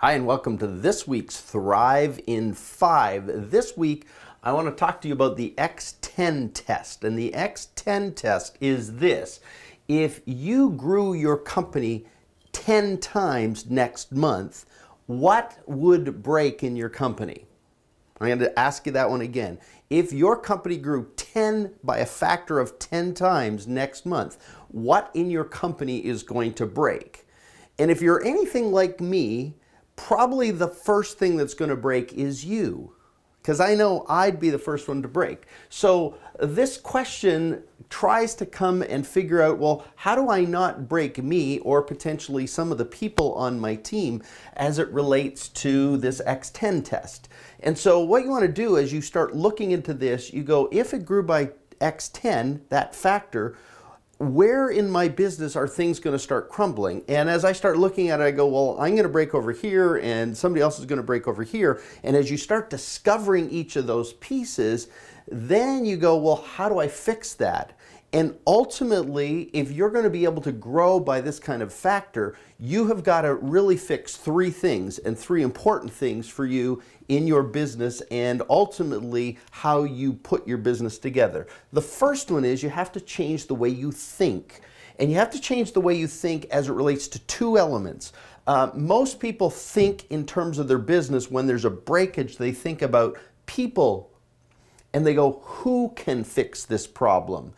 Hi, and welcome to this week's Thrive in 5. This week, I want to talk to you about the X10 test. And the X10 test is this. If you grew your company 10 times next month, what would break in your company? I'm going to ask you that one again. If your company grew 10 by a factor of 10 times next month, what in your company is going to break? And if you're anything like me, probably the first thing that's going to break is you, because I know I'd be the first one to break. So this question tries to come and figure out, well, how do I not break me or potentially some of the people on my team as it relates to this X10 test? And so what you want to do as you start looking into this, you go, if it grew by X10, that factor, where in my business are things going to start crumbling? And as I start looking at it, I go, well, I'm going to break over here and somebody else is going to break over here. And as you start discovering each of those pieces, then you go, well, how do I fix that? And ultimately, if you're going to be able to grow by this kind of factor, you have got to really fix three things, and three important things for you in your business and ultimately how you put your business together. The first one is you have to change the way you think. And you have to change the way you think as it relates to two elements. Most people think in terms of their business when there's a breakage, they think about people and they go, who can fix this problem?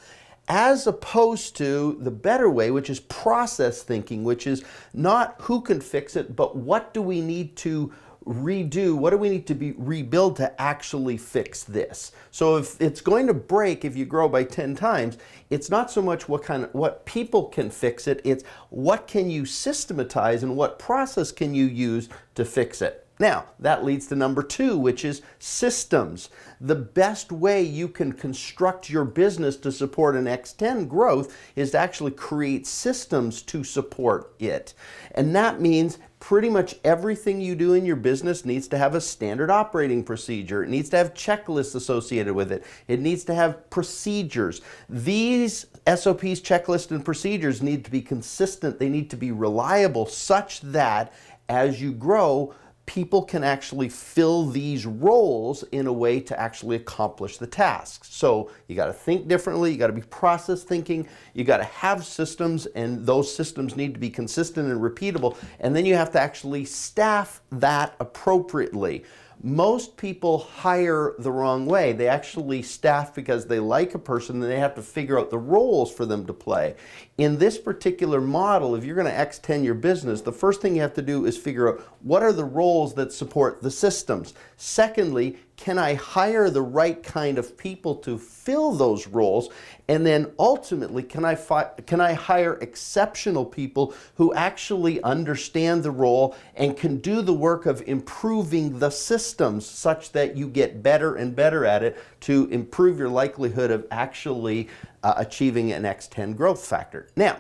As opposed to the better way, which is process thinking, which is not who can fix it, but what do we need to redo? What do we need to rebuild to actually fix this? So if it's going to break if you grow by 10 times, it's not so much what people can fix it, it's what can you systematize and what process can you use to fix it. Now, that leads to number 2, which is systems. The best way you can construct your business to support an X10 growth is to actually create systems to support it. And that means pretty much everything you do in your business needs to have a standard operating procedure. It needs to have checklists associated with it. It needs to have procedures. These SOPs, checklists, and procedures need to be consistent. They need to be reliable such that as you grow, people can actually fill these roles in a way to actually accomplish the tasks. So you got to think differently, you got to be process thinking, you got to have systems, and those systems need to be consistent and repeatable, and then you have to actually staff that appropriately. Most people hire the wrong way. They actually staff because they like a person and they have to figure out the roles for them to play. In this particular model, if you're going to X10 your business, the first thing you have to do is figure out what are the roles that support the systems. Secondly, can I hire the right kind of people to fill those roles? And then ultimately, can I hire exceptional people who actually understand the role and can do the work of improving the systems such that you get better and better at it to improve your likelihood of actually achieving an X10 growth factor. Now,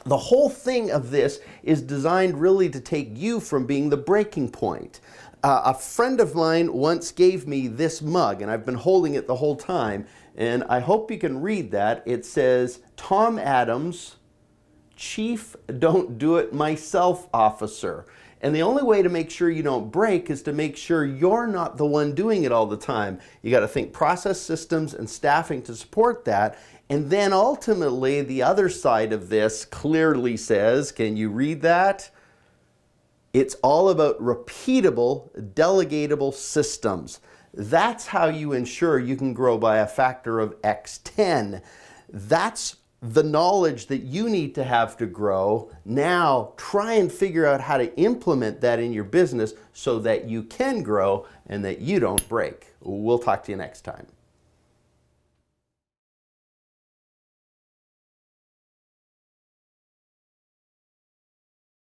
the whole thing of this is designed really to take you from being the breaking point. A friend of mine once gave me this mug, and I've been holding it the whole time, and I hope you can read that. It says, Tom Adams, Chief Don't Do It Myself Officer. And the only way to make sure you don't break is to make sure you're not the one doing it all the time. You got to think process, systems, and staffing to support that. And then ultimately, the other side of this clearly says, can you read that? It's all about repeatable, delegatable systems. That's how you ensure you can grow by a factor of X10. That's the knowledge that you need to have to grow. Now, try and figure out how to implement that in your business so that you can grow and that you don't break. We'll talk to you next time.